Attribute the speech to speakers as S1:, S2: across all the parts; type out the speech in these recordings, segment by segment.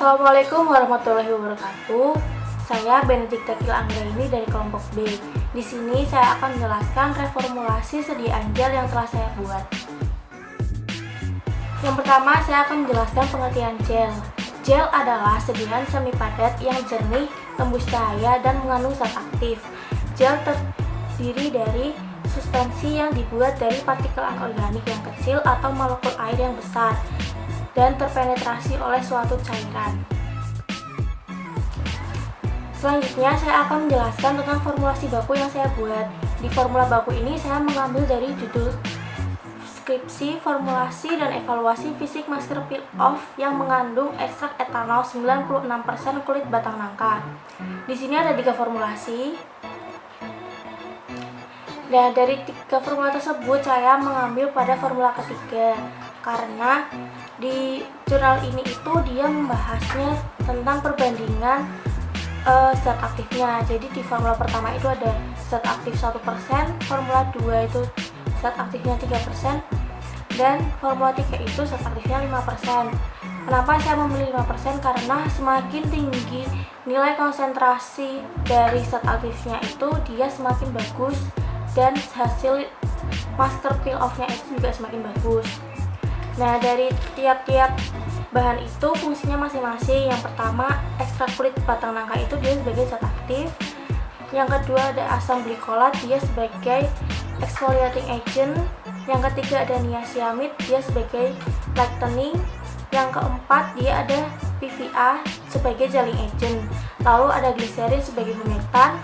S1: Assalamualaikum warahmatullahi wabarakatuh. Saya Benedikta Anggraini dari kelompok B. Di sini saya akan menjelaskan reformulasi sediaan gel yang telah saya buat. Yang pertama, saya akan menjelaskan pengertian gel. Gel adalah sediaan semi padat yang jernih, tembus cahaya, dan mengandung zat aktif. Gel terdiri dari substansi yang dibuat dari partikel anorganik yang kecil atau molekul air yang besar dan terpenetrasi oleh suatu cairan. Selanjutnya saya akan menjelaskan tentang formulasi baku yang saya buat. Di formula baku ini saya mengambil dari judul skripsi, formulasi dan evaluasi fisik masker peel off yang mengandung ekstrak etanol 96% kulit batang nangka. Di sini ada 3 formulasi. Nah, dari 3 formula tersebut saya mengambil pada formula ketiga karena di jurnal ini itu dia membahasnya tentang perbandingan zat aktifnya. Jadi di formula pertama itu ada zat aktif 1%, formula 2 itu zat aktifnya 3%, dan formula 3 itu zat aktifnya 5%. Kenapa saya memilih 5%? Karena semakin tinggi nilai konsentrasi dari zat aktifnya itu dia semakin bagus dan hasil masker peel off-nya itu juga semakin bagus. Nah, dari tiap-tiap bahan itu fungsinya masing-masing. Yang pertama, ekstrak kulit batang nangka itu dia sebagai zat aktif. Yang kedua ada asam glikolat, dia sebagai exfoliating agent. Yang ketiga ada niacinamide, dia sebagai lightening. Yang keempat dia ada PVA sebagai gelling agent. Lalu ada gliserin sebagai humectant.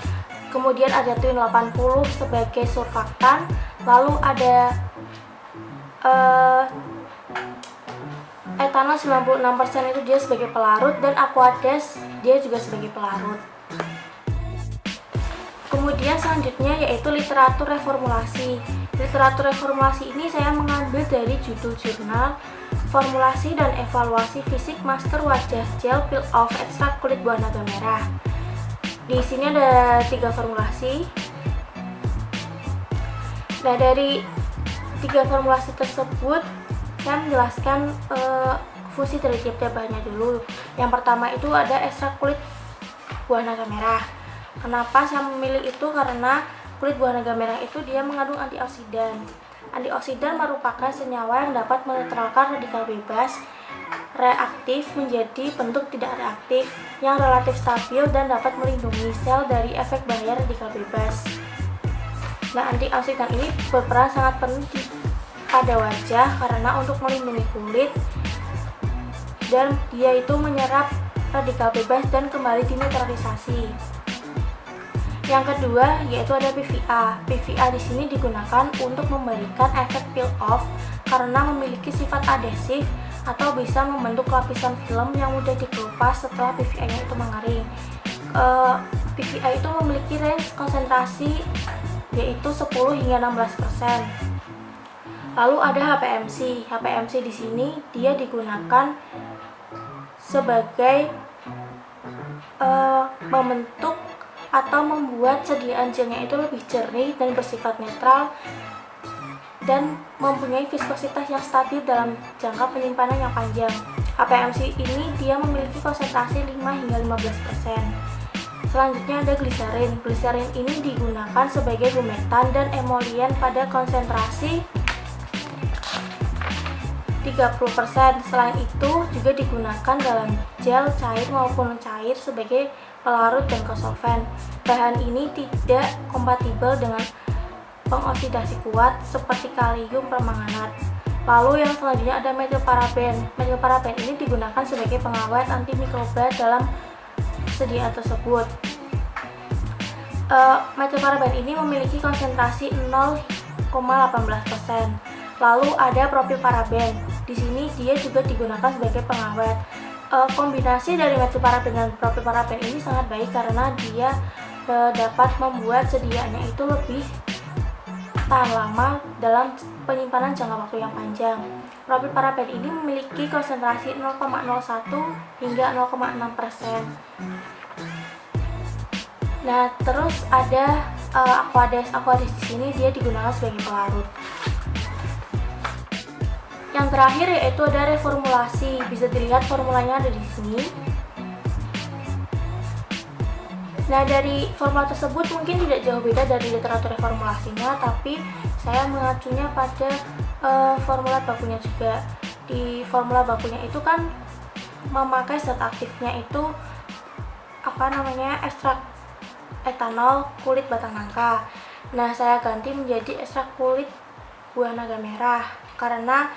S1: Kemudian ada twin 80 sebagai surfaktan. Lalu ada etanol 96% itu dia sebagai pelarut, dan aquades dia juga sebagai pelarut. Kemudian selanjutnya yaitu literatur reformulasi. Literatur reformulasi ini saya mengambil dari judul jurnal Formulasi dan Evaluasi Fisik Masker Wajah Gel Peel Off Ekstrak Kulit Buah Naga Merah. Di sini ada 3 formulasi. Nah, dari 3 formulasi tersebut saya menjelaskan fungsi dari tiap-tiap bahannya dulu. Yang pertama itu ada ekstrak kulit buah naga merah. Kenapa saya memilih itu? Karena kulit buah naga merah itu dia mengandung antioksidan. Antioksidan merupakan senyawa yang dapat menetralkan radikal bebas reaktif menjadi bentuk tidak reaktif yang relatif stabil dan dapat melindungi sel dari efek bahaya radikal bebas. Nah, antioksidan ini berperan sangat penting pada wajah karena untuk melindungi kulit, dan dia itu menyerap radikal bebas dan kembali dinetralisasi. Yang kedua yaitu ada PVA. PVA di sini digunakan untuk memberikan efek peel off karena memiliki sifat adhesif atau bisa membentuk lapisan film yang mudah dikelupas setelah PVA-nya itu mengering. PVA itu memiliki range konsentrasi yaitu 10 hingga 16%. Lalu ada HPMC. HPMC di sini dia digunakan sebagai membentuk atau membuat sediaan gelnya itu lebih jernih dan bersifat netral dan mempunyai viskositas yang stabil dalam jangka penyimpanan yang panjang. HPMC ini dia memiliki konsentrasi 5 hingga 15%. Selanjutnya ada gliserin. Gliserin ini digunakan sebagai humectant dan emolien pada konsentrasi 30%. Selain itu juga digunakan dalam gel cair maupun cair sebagai pelarut dan kosolven. Bahan ini tidak kompatibel dengan pengoksidasi kuat seperti kalium permanganat. Lalu yang selanjutnya ada metilparaben. Metilparaben ini digunakan sebagai pengawet antimikroba dalam sediaan tersebut. Metilparaben ini memiliki konsentrasi 0,18%. Lalu ada propilparaben. Di sini dia juga digunakan sebagai pengawet. Kombinasi dari metilparaben dan propilparaben ini sangat baik karena dia dapat membuat sediaannya itu lebih tahan lama dalam penyimpanan jangka waktu yang panjang. Propilparaben ini memiliki konsentrasi 0,01 hingga 0,6%. Nah, terus ada aquades. Aquades di sini dia digunakan sebagai pelarut. Yang terakhir yaitu ada reformulasi. Bisa dilihat formulanya ada di sini. Nah, dari formula tersebut mungkin tidak jauh beda dari literatur reformulasinya, tapi saya mengacunya pada formula bakunya juga. Di formula bakunya itu kan memakai zat aktifnya itu ekstrak etanol kulit batang nangka. Nah, saya ganti menjadi ekstrak kulit buah naga merah karena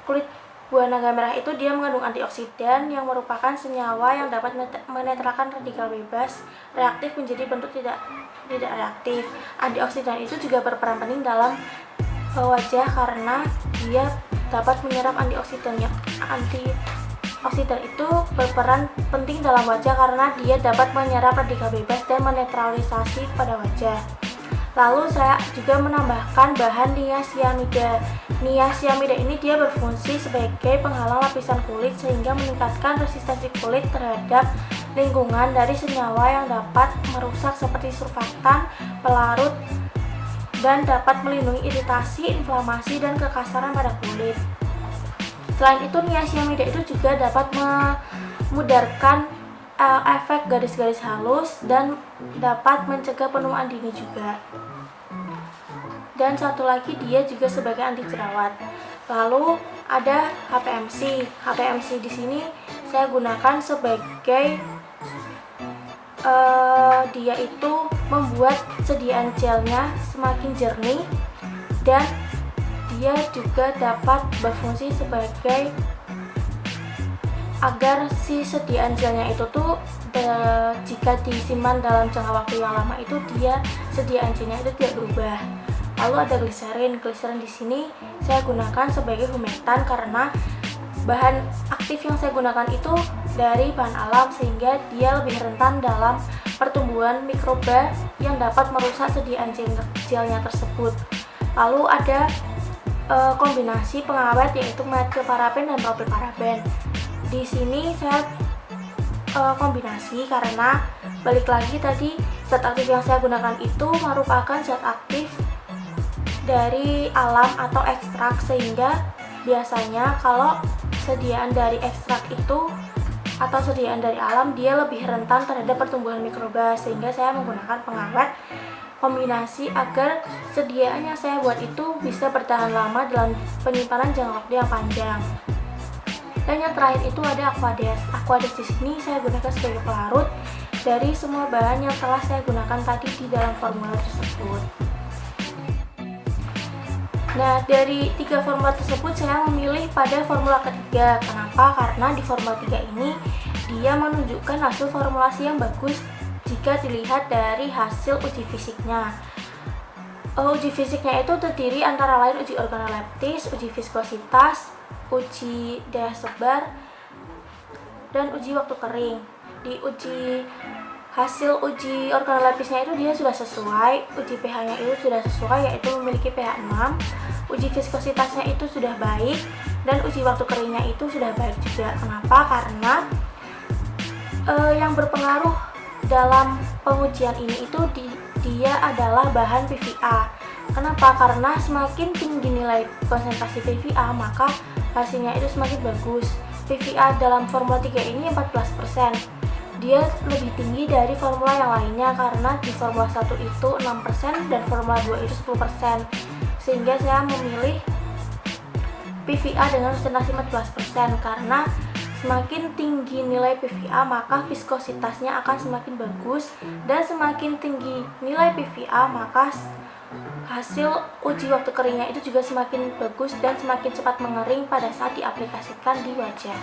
S1: kulit buah naga merah itu dia mengandung antioksidan yang merupakan senyawa yang dapat menetralkan radikal bebas reaktif menjadi bentuk tidak reaktif. Antioksidan itu juga berperan penting dalam wajah karena dia dapat menyerap antioksidan itu berperan penting dalam wajah karena dia dapat menyerap radikal bebas dan menetralisasi pada wajah. Lalu saya juga menambahkan bahan niasinamida. Niasinamida ini dia berfungsi sebagai penghalang lapisan kulit sehingga meningkatkan resistensi kulit terhadap lingkungan dari senyawa yang dapat merusak seperti surfaktan, pelarut, dan dapat melindungi iritasi, inflamasi, dan kekasaran pada kulit. Selain itu, niasinamida itu juga dapat memudarkan efek garis-garis halus dan dapat mencegah penuaan dini juga. Dan satu lagi dia juga sebagai anti jerawat. Lalu ada HPMC. HPMC di sini saya gunakan sebagai dia itu membuat sediaan gelnya semakin jernih dan dia juga dapat berfungsi sebagai agar si sediaan gelnya itu tuh jika disimpan dalam jangka waktu yang lama itu dia sediaan gelnya itu tidak berubah. Lalu ada gliserin. Gliserin di sini saya gunakan sebagai humektan karena bahan aktif yang saya gunakan itu dari bahan alam sehingga dia lebih rentan dalam pertumbuhan mikroba yang dapat merusak sediaan gelnya tersebut. Lalu ada kombinasi pengawet yaitu methylparaben dan propylparaben. Di sini saya kombinasi karena balik lagi tadi zat aktif yang saya gunakan itu merupakan zat aktif dari alam atau ekstrak sehingga biasanya kalau sediaan dari ekstrak itu atau sediaan dari alam dia lebih rentan terhadap pertumbuhan mikroba sehingga saya menggunakan pengawet kombinasi agar sediaan yang saya buat itu bisa bertahan lama dalam penyimpanan jangka waktu yang panjang. Dan yang terakhir itu ada Aquades. Aquades di sini saya gunakan sebagai pelarut dari semua bahan yang telah saya gunakan tadi di dalam formula tersebut. Nah, dari 3 formula tersebut saya memilih pada formula ketiga. Kenapa? Karena di formula 3 ini dia menunjukkan hasil formulasi yang bagus jika dilihat dari hasil uji fisiknya. Uji fisiknya itu terdiri antara lain uji organoleptis, uji viskositas, uji daya sebar, dan uji waktu kering. Di hasil uji organoleptisnya itu dia sudah sesuai, uji pH-nya itu sudah sesuai yaitu memiliki pH 6, uji viskositasnya itu sudah baik, dan uji waktu keringnya itu sudah baik juga. Kenapa? Karena yang berpengaruh dalam pengujian ini itu dia adalah bahan PVA. Kenapa? Karena semakin tinggi nilai konsentrasi PVA maka hasilnya itu semakin bagus. PVA dalam formula 3 ini 14%. Dia lebih tinggi dari formula yang lainnya karena di formula 1 itu 6% dan formula 2 itu 10%. Sehingga saya memilih PVA dengan konsentrasi 14% karena semakin tinggi nilai PVA maka viskositasnya akan semakin bagus, dan semakin tinggi nilai PVA maka hasil uji waktu keringnya itu juga semakin bagus dan semakin cepat mengering pada saat diaplikasikan di wajah.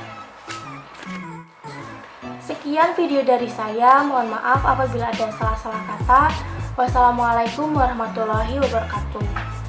S1: Sekian video dari saya, mohon maaf apabila ada salah-salah kata. Wassalamualaikum warahmatullahi wabarakatuh.